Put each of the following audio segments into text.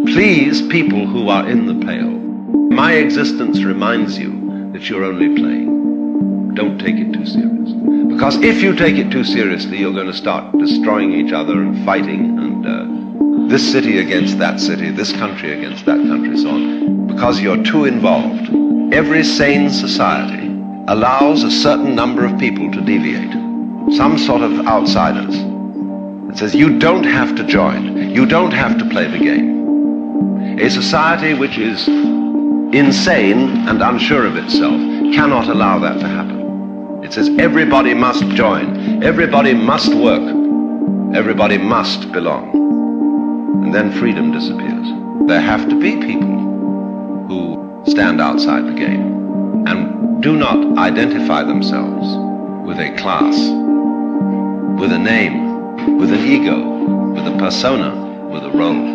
Please, people who are in the pale, my existence reminds you that you're only playing. Don't take it too seriously. Because if you take it too seriously, you're going to start destroying each other and fighting, and this city against that city, this country against that country, so on, because you're too involved. Every sane society allows a certain number of people to deviate, some sort of outsiders. It says you don't have to join, you don't have to play the game. A society which is insane and unsure of itself cannot allow that to happen. It says everybody must join, everybody must work, everybody must belong. And then freedom disappears. There have to be people who stand outside the game and do not identify themselves with a class, with a name, with an ego, with a persona, with a role.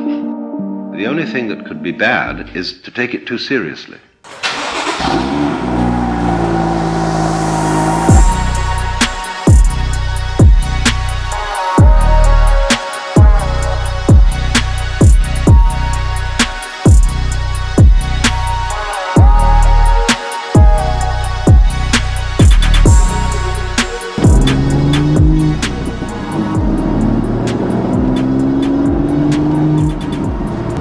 The only thing that could be bad is to take it too seriously.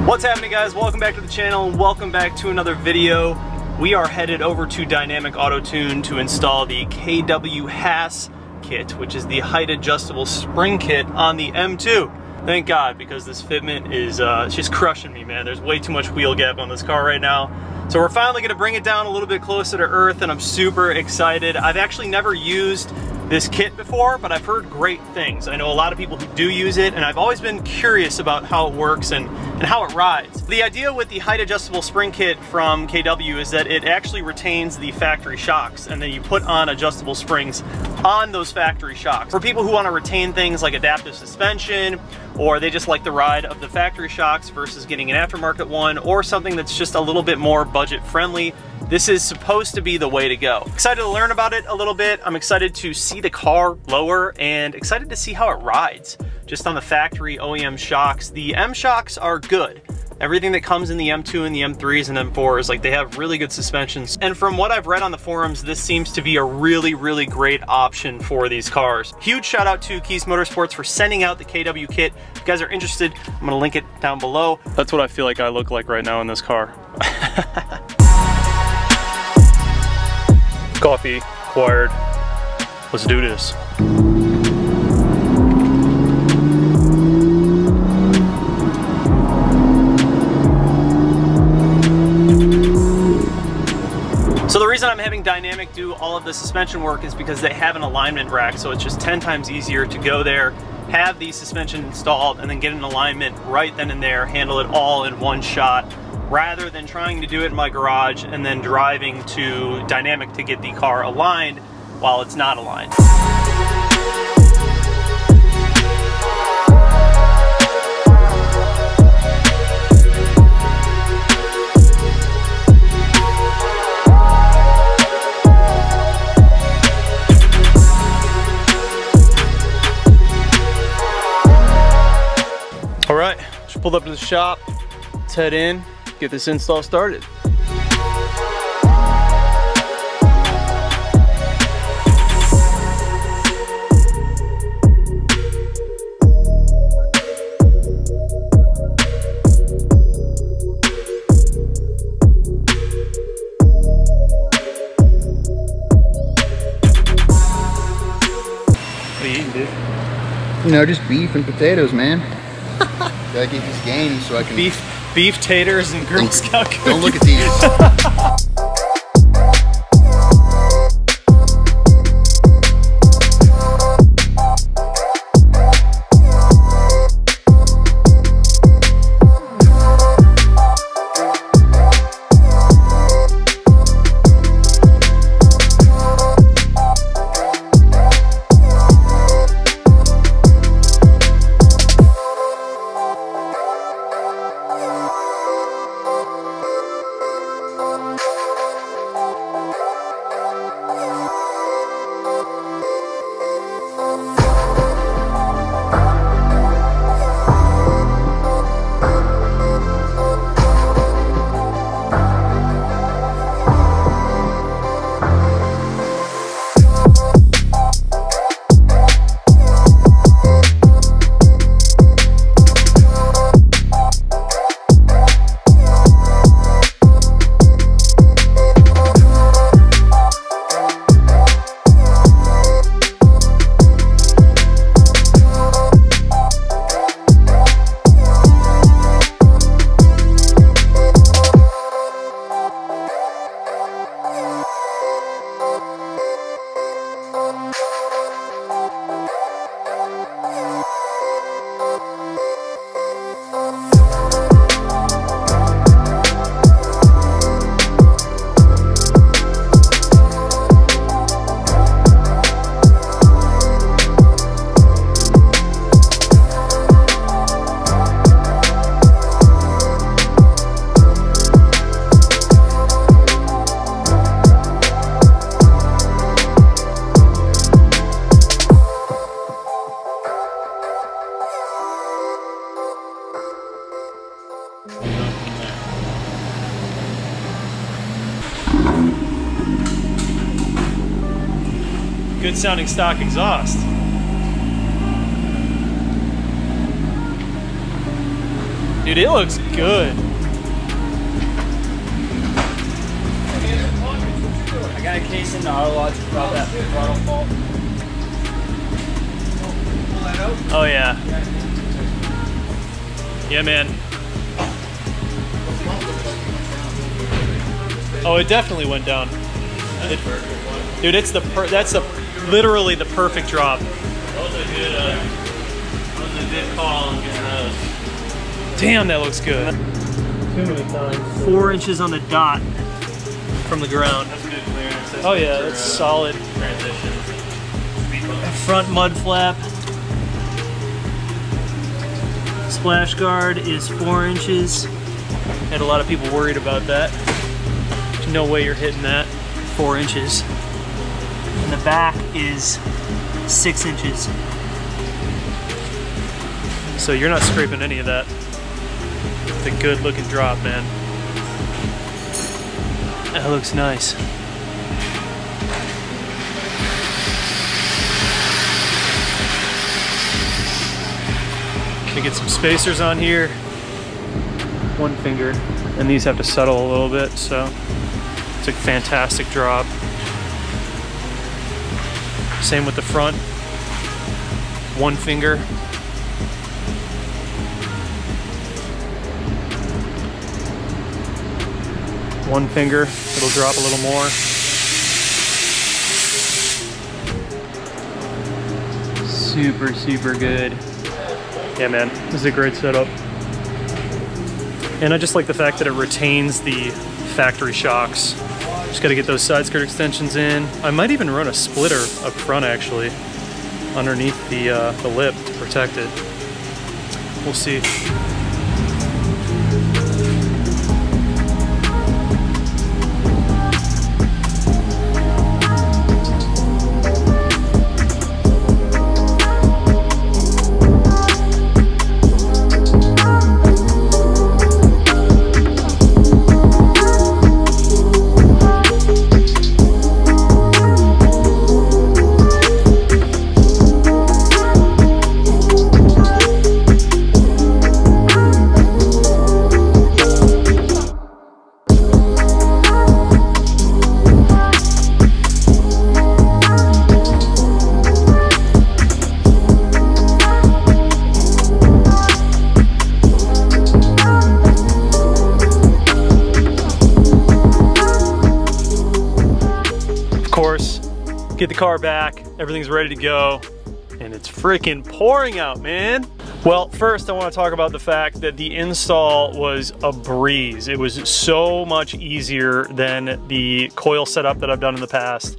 What's happening, guys? Welcome back to the channel and welcome back to another video. We are headed over to Dynamic Auto Tune to install the KW H.A.S kit, which is the height adjustable spring kit on the M2. Thank God, because this fitment is it's just crushing me, man. There's way too much wheel gap on this car right now. So we're finally gonna bring it down a little bit closer to earth, and I'm super excited. I've actually never used this kit before, but I've heard great things. I know a lot of people who do use it, and I've always been curious about how it works and how it rides. The idea with the height adjustable spring kit from KW is that it actually retains the factory shocks, and then you put on adjustable springs on those factory shocks. For people who want to retain things like adaptive suspension, or they just like the ride of the factory shocks versus getting an aftermarket one, or something that's just a little bit more budget friendly, this is supposed to be the way to go. Excited to learn about it a little bit. I'm excited to see the car lower and excited to see how it rides just on the factory OEM shocks. The M shocks are good. Everything that comes in the M2 and the M3s and M4s, like, they have really good suspensions. And from what I've read on the forums, this seems to be a really, really great option for these cars. Huge shout out to H.A.S Motorsports for sending out the KW kit. If you guys are interested, I'm gonna link it down below. That's what I feel like I look like right now in this car. Coffee acquired. Let's do this. So the reason I'm having Dynamic do all of the suspension work is because they have an alignment rack, so it's just 10 times easier to go there, have the suspension installed, and then get an alignment right then and there, handle it all in one shot, rather than trying to do it in my garage and then driving to Dynamic to get the car aligned while it's not aligned. All right, just pulled up to the shop. Let's head in, get this install started. What are you eating, dude? You know, just beef and potatoes, man. Gotta get these gains so I can... Beef taters and Girl Scout cookies. Don't look at these. good sounding stock exhaust. Dude, it looks good. I got a case in the auto logic about that throttle fault. Oh yeah. Yeah, man. Oh, it definitely went down. Dude, it's literally the perfect drop. That was a good call on getting those. Damn, that looks good. Too many times. 4 inches on the dot from the ground. That's good clearance. That's yeah, that's solid. Transition. Front mud flap. Splash guard is 4 inches. Had a lot of people worried about that. There's no way you're hitting that. 4 inches. And the back is 6 inches. So you're not scraping any of that. It's a good looking drop, man. That looks nice. Gonna get some spacers on here. 1 finger. And these have to settle a little bit, so it's a fantastic drop. Same with the front. 1 finger. One finger, it'll drop a little more. Super, super good. Yeah, man, this is a great setup. And I just like the fact that it retains the factory shocks. Just gotta get those side skirt extensions in. I might even run a splitter up front, actually, underneath the lip to protect it. We'll see. Get the car back, everything's ready to go, and it's freaking pouring out, man. Well, first I want to talk about the fact that the install was a breeze. It was so much easier than the coil setup that I've done in the past.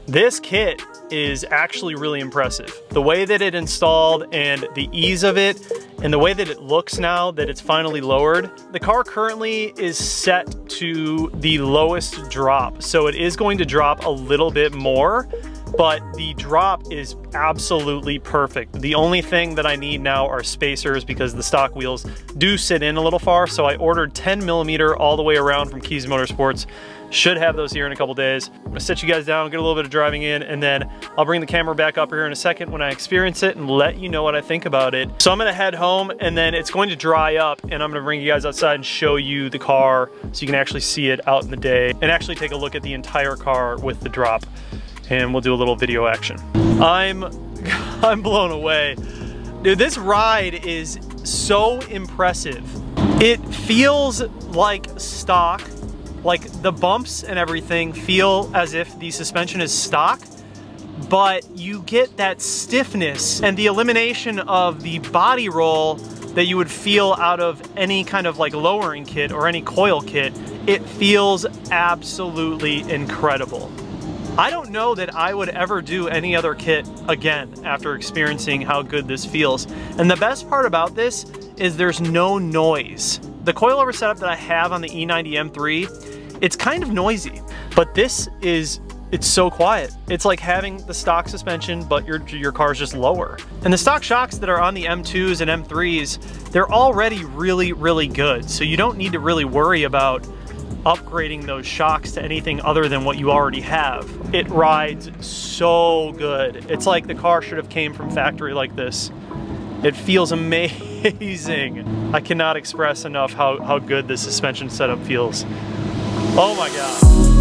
This kit is actually really impressive. The way that it installed and the ease of it and the way that it looks now that it's finally lowered. The car currently is set to the lowest drop, so it is going to drop a little bit more, but the drop is absolutely perfect. The only thing that I need now are spacers because the stock wheels do sit in a little far, so I ordered 10mm all the way around from Keys Motorsports. Should have those here in a couple days. I'm gonna set you guys down, get a little bit of driving in, and then I'll bring the camera back up here in a second when I experience it and let you know what I think about it. So I'm gonna head home and then it's going to dry up and I'm gonna bring you guys outside and show you the car so you can actually see it out in the day and actually take a look at the entire car with the drop. And we'll do a little video action. I'm blown away. Dude, this ride is so impressive. It feels like stock. Like the bumps and everything feel as if the suspension is stock, but you get that stiffness and the elimination of the body roll that you would feel out of any kind of like lowering kit or any coil kit. It feels absolutely incredible. I don't know that I would ever do any other kit again after experiencing how good this feels. And the best part about this is there's no noise. The coilover setup that I have on the E90 M3, it's kind of noisy, but this is, it's so quiet. It's like having the stock suspension, but your car's just lower. And the stock shocks that are on the M2s and M3s, they're already really, really good. So you don't need to really worry about upgrading those shocks to anything other than what you already have. It rides so good. It's like the car should have came from factory like this. It feels amazing. I cannot express enough how good this suspension setup feels. Oh my God.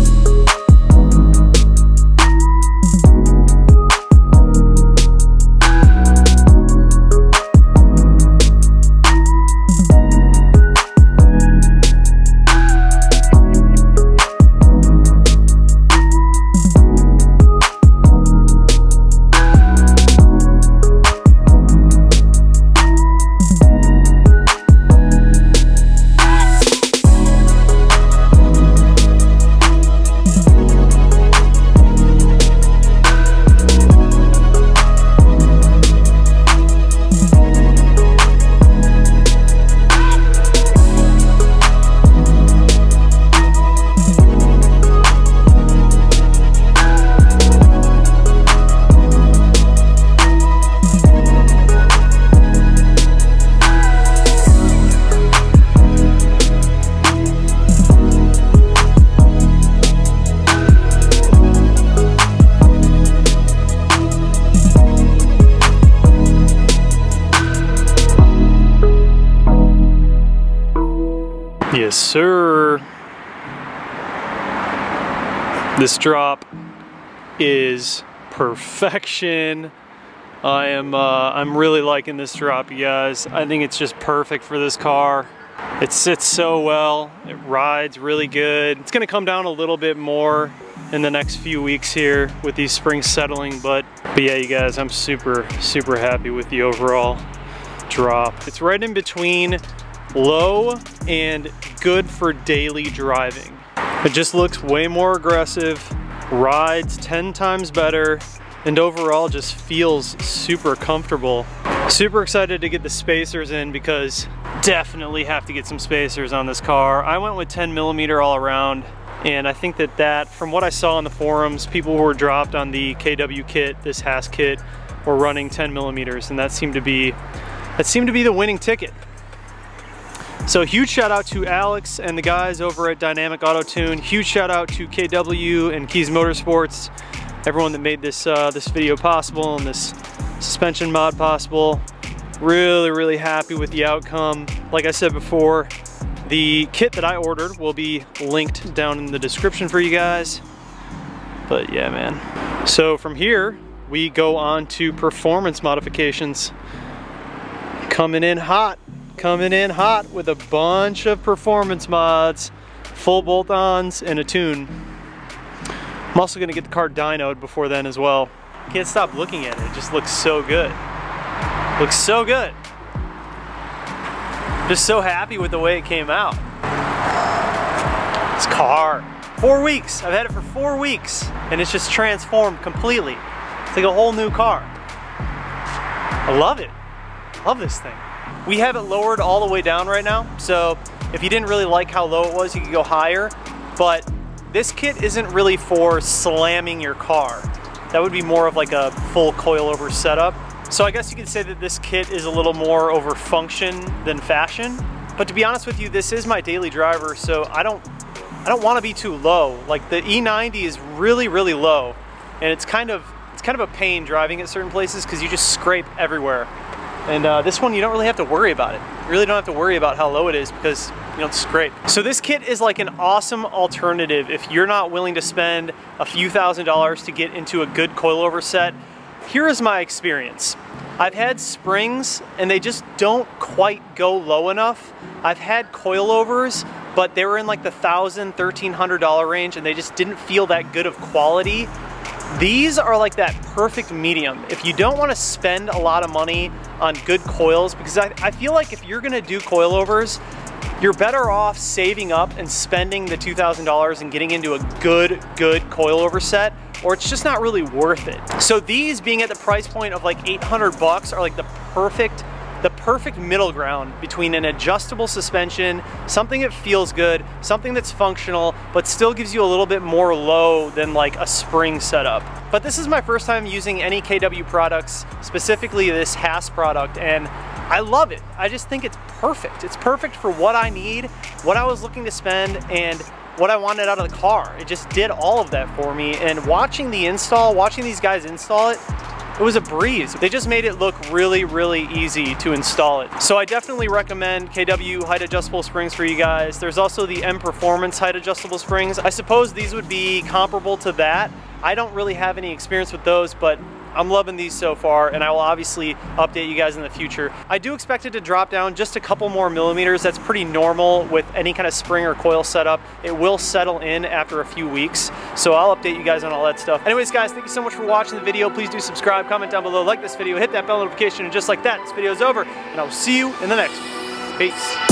Yes, sir. This drop is perfection. I'm really liking this drop, you guys. I think it's just perfect for this car. It sits so well. It rides really good. It's gonna come down a little bit more in the next few weeks here with these springs settling, but yeah, you guys, I'm super happy with the overall drop. It's right in between low and good for daily driving. It just looks way more aggressive, rides 10 times better, and overall just feels super comfortable. Super excited to get the spacers in because definitely have to get some spacers on this car. I went with 10mm all around, and I think that from what I saw on the forums, people who were dropped on the KW kit, this H.A.S kit, were running 10mm, and that seemed to be the winning ticket. So huge shout out to Alex and the guys over at Dynamic Auto Tune. Huge shout out to KW and Keys Motorsports, everyone that made this this video possible and this suspension mod possible. Really happy with the outcome. Like I said before, the kit that I ordered will be linked down in the description for you guys. But yeah, man. So from here, we go on to performance modifications. Coming in hot with a bunch of performance mods, full bolt-ons, and a tune. I'm also gonna get the car dynoed before then as well. Can't stop looking at it, it just looks so good. Looks so good. Just so happy with the way it came out. This car, 4 weeks, I've had it for 4 weeks, and it's just transformed completely. It's like a whole new car. I love it, love this thing. We have it lowered all the way down right now, so if you didn't really like how low it was, you could go higher, but this kit isn't really for slamming your car. That would be more of like a full coilover setup. So I guess you could say that this kit is a little more over function than fashion, but to be honest with you, this is my daily driver, so I don't want to be too low. Like the E90 is really low, and it's kind of a pain driving at certain places because you just scrape everywhere. And this one, you don't really have to worry about it. You really don't have to worry about how low it is because you don't scrape. So this kit is like an awesome alternative if you're not willing to spend a few $1,000s to get into a good coilover set. Here is my experience. I've had springs and they just don't quite go low enough. I've had coilovers, but they were in like the $1,000, $1,300 range and they just didn't feel that good of quality. These are like that perfect medium. If you don't want to spend a lot of money on good coils, because I feel like if you're gonna do coilovers, you're better off saving up and spending the $2,000 and getting into a good coilover set, or it's just not really worth it. So these being at the price point of like 800 bucks are like the perfect middle ground between an adjustable suspension, something that feels good, something that's functional, but still gives you a little bit more low than like a spring setup. But this is my first time using any KW products, specifically this H.A.S product, and I love it. I just think it's perfect. It's perfect for what I need, what I was looking to spend, and what I wanted out of the car. It just did all of that for me. And watching the install, watching these guys install it, it was a breeze. They just made it look really, really easy to install it. So I definitely recommend KW height adjustable springs for you guys. There's also the M Performance height adjustable springs. I suppose these would be comparable to that. I don't really have any experience with those, but I'm loving these so far, and I will obviously update you guys in the future. I do expect it to drop down just a couple more millimeters. That's pretty normal with any kind of spring or coil setup. It will settle in after a few weeks, so I'll update you guys on all that stuff. Anyways, guys, thank you so much for watching the video. Please do subscribe, comment down below, like this video, hit that bell notification, and just like that, this video is over, and I will see you in the next one. Peace.